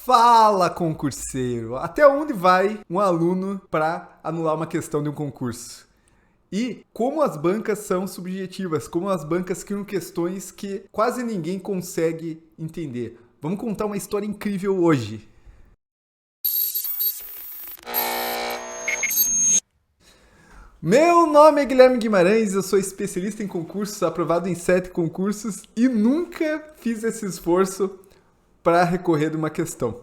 Fala, concurseiro! Até onde vai um aluno para anular uma questão de um concurso? E como as bancas são subjetivas, como as bancas criam questões que quase ninguém consegue entender. Vamos contar uma história incrível hoje. Meu nome é Guilherme Guimarães, eu sou especialista em concursos, aprovado em 7 concursos e nunca fiz esse esforço para recorrer de uma questão.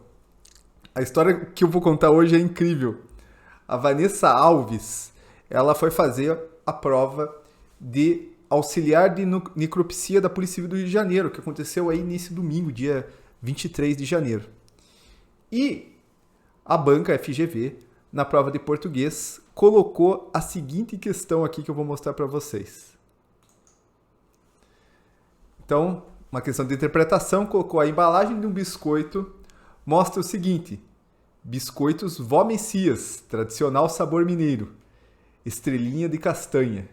A história que eu vou contar hoje é incrível. A Vanessa Alves, ela foi fazer a prova de auxiliar de necropsia da Polícia Civil do Rio de Janeiro, que aconteceu aí nesse domingo, dia 23 de janeiro. E a banca FGV, na prova de português, colocou a seguinte questão aqui que eu vou mostrar para vocês. Então, uma questão de interpretação, colocou a embalagem de um biscoito, mostra o seguinte: biscoitos Vó Messias, tradicional sabor mineiro, estrelinha de castanha.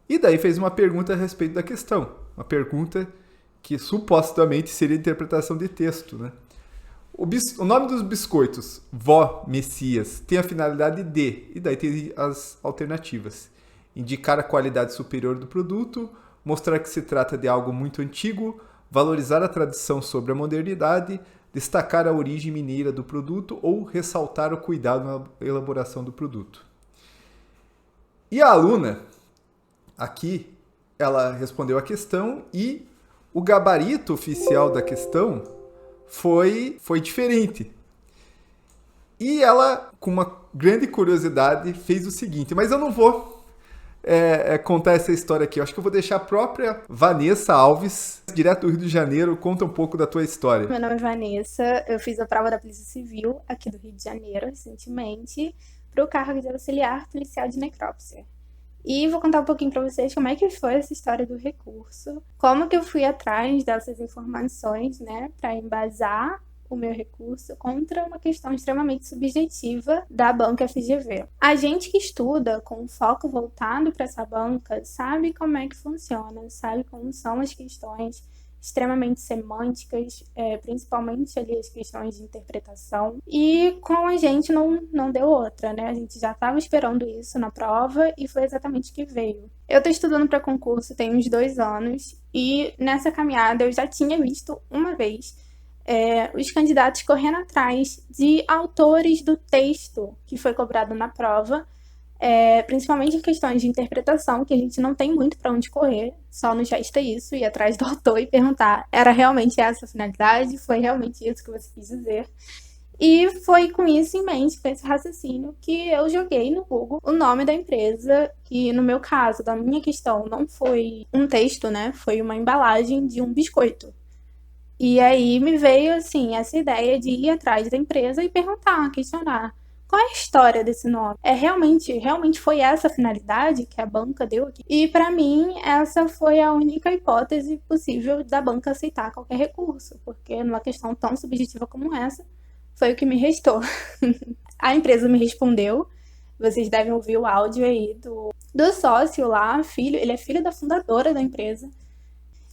E daí fez uma pergunta a respeito da questão, uma pergunta que supostamente seria interpretação de texto, né? O nome dos biscoitos, Vó Messias, tem a finalidade de, e daí tem as alternativas: indicar a qualidade superior do produto, mostrar que se trata de algo muito antigo, valorizar a tradição sobre a modernidade, destacar a origem mineira do produto ou ressaltar o cuidado na elaboração do produto. E a aluna, aqui, ela respondeu a questão e o gabarito oficial da questão foi diferente. E ela, com uma grande curiosidade, fez o seguinte, mas eu não vou contar essa história aqui. Eu acho que eu vou deixar a própria Vanessa Alves, direto do Rio de Janeiro, conta um pouco da tua história. Meu nome é Vanessa, eu fiz a prova da Polícia Civil aqui do Rio de Janeiro recentemente para o cargo de auxiliar policial de necrópsia. E vou contar um pouquinho para vocês como é que foi essa história do recurso, como que eu fui atrás dessas informações, né, para embasar o meu recurso contra uma questão extremamente subjetiva da banca FGV. A gente que estuda com foco voltado para essa banca sabe como é que funciona, sabe como são as questões extremamente semânticas, principalmente ali as questões de interpretação. E com a gente não deu outra, né? A gente já estava esperando isso na prova e foi exatamente o que veio. Eu estou estudando para concurso tem uns 2 anos e nessa caminhada eu já tinha visto uma vez os candidatos correndo atrás de autores do texto que foi cobrado na prova, principalmente em questões de interpretação, que a gente não tem muito para onde correr, só nos resta isso, ir atrás do autor e perguntar: era realmente essa a finalidade? Foi realmente isso que você quis dizer? E foi com isso em mente, com esse raciocínio, que eu joguei no Google o nome da empresa, que no meu caso, da minha questão, não foi um texto, né? Foi uma embalagem de um biscoito. E aí me veio, assim, essa ideia de ir atrás da empresa e perguntar, questionar: qual é a história desse nome? Realmente foi essa a finalidade que a banca deu aqui? E para mim, essa foi a única hipótese possível da banca aceitar qualquer recurso, porque numa questão tão subjetiva como essa, foi o que me restou. A empresa me respondeu, vocês devem ouvir o áudio aí do sócio lá, filho, ele é filho da fundadora da empresa.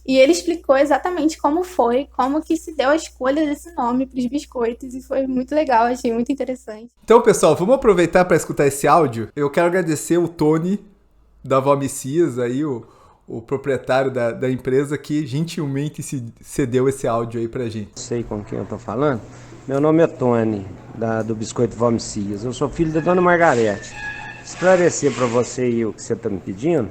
E ele explicou exatamente como que se deu a escolha desse nome para os biscoitos, e foi muito legal, achei muito interessante. Então, pessoal, vamos aproveitar para escutar esse áudio. Eu quero agradecer o Tony, da Vó Messias, aí, o proprietário da empresa, que gentilmente cedeu esse áudio aí pra gente. Sei com quem eu tô falando. Meu nome é Tony, do Biscoito Vó Messias. Eu sou filho da Dona Margarete. Esclarecer para você aí o que você tá me pedindo.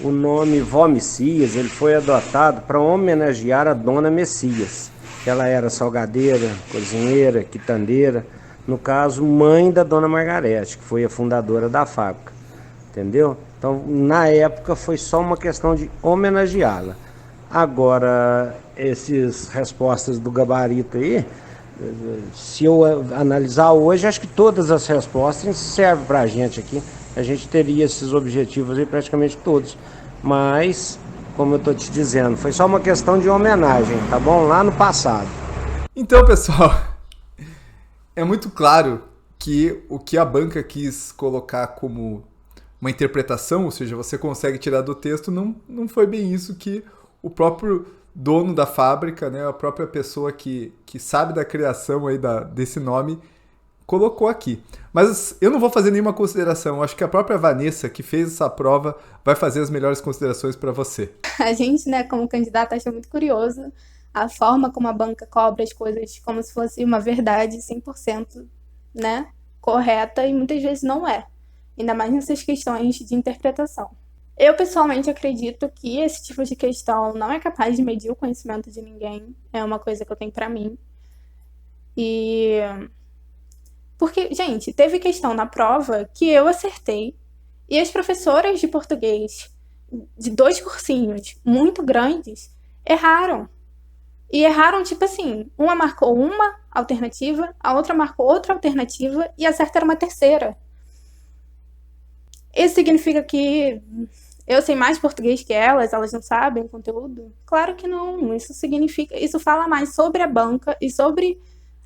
O nome Vó Messias, ele foi adotado para homenagear a Dona Messias. Ela era salgadeira, cozinheira, quitandeira, no caso, mãe da Dona Margarete, que foi a fundadora da fábrica, entendeu? Então, na época, foi só uma questão de homenageá-la. Agora, essas respostas do gabarito aí, se eu analisar hoje, acho que todas as respostas servem para a gente aqui. A gente teria esses objetivos aí praticamente todos. Mas, como eu estou te dizendo, foi só uma questão de homenagem, tá bom? Lá no passado. Então, pessoal, é muito claro que o que a banca quis colocar como uma interpretação, ou seja, você consegue tirar do texto, não foi bem isso que o próprio dono da fábrica, né, a própria pessoa que sabe da criação aí desse nome, colocou aqui. Mas eu não vou fazer nenhuma consideração. Eu acho que a própria Vanessa, que fez essa prova, vai fazer as melhores considerações para você. A gente, né, como candidato, acha muito curioso a forma como a banca cobra as coisas como se fosse uma verdade 100%, né, correta, e muitas vezes não é. Ainda mais nessas questões de interpretação. Eu, pessoalmente, acredito que esse tipo de questão não é capaz de medir o conhecimento de ninguém. É uma coisa que eu tenho pra mim. Porque, gente, teve questão na prova que eu acertei e as professoras de português de 2 cursinhos muito grandes erraram. E erraram, tipo assim, uma marcou uma alternativa, a outra marcou outra alternativa e a certa era uma terceira. Isso significa que eu sei mais português que elas não sabem conteúdo? Claro que não. Isso fala mais sobre a banca e sobre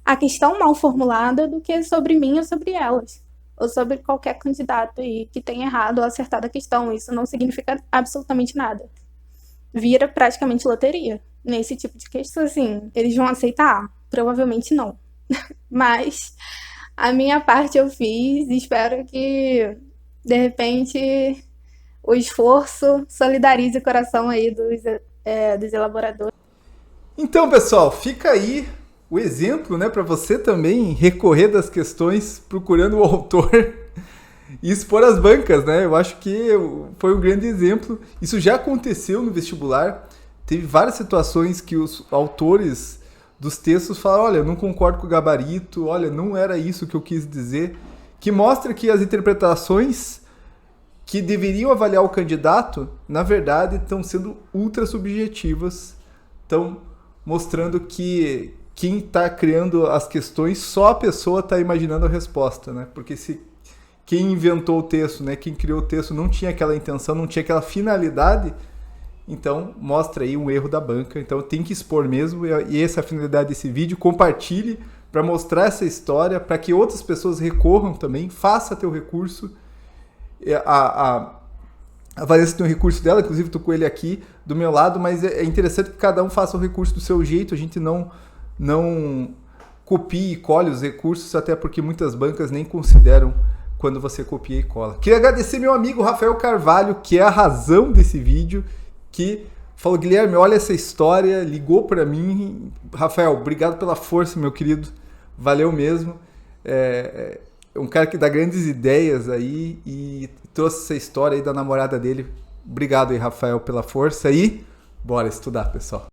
a questão mal formulada do que sobre mim ou sobre elas. Ou sobre qualquer candidato aí que tenha errado ou acertado a questão. Isso não significa absolutamente nada. Vira praticamente loteria. Nesse tipo de questão, assim, eles vão aceitar? Provavelmente não. Mas a minha parte eu fiz e espero que, de repente, o esforço solidarize o coração aí dos elaboradores. Então, pessoal, fica aí o exemplo, né, para você também recorrer das questões procurando o autor e expor as bancas, né? Eu acho que foi um grande exemplo. Isso já aconteceu no vestibular. Teve várias situações que os autores dos textos falaram: olha, não concordo com o gabarito, olha, não era isso que eu quis dizer, que mostra que as interpretações que deveriam avaliar o candidato, na verdade, estão sendo ultra subjetivas, estão mostrando que quem está criando as questões, só a pessoa está imaginando a resposta, né? Porque se quem inventou o texto, né, quem criou o texto não tinha aquela intenção, não tinha aquela finalidade, então mostra aí um erro da banca. Então tem que expor mesmo, e essa é a finalidade desse vídeo. Compartilhe para mostrar essa história, para que outras pessoas recorram também, faça teu recurso. A Vanessa tem o recurso dela, inclusive estou com ele aqui do meu lado, mas é interessante que cada um faça o recurso do seu jeito, a gente não copie e cole os recursos, até porque muitas bancas nem consideram quando você copia e cola. Queria agradecer meu amigo Rafael Carvalho, que é a razão desse vídeo, que falou: Guilherme, olha essa história, ligou para mim. Rafael, obrigado pela força, meu querido, valeu mesmo. É um cara que dá grandes ideias aí e trouxe essa história aí da namorada dele. Obrigado aí, Rafael, pela força, e bora estudar, pessoal.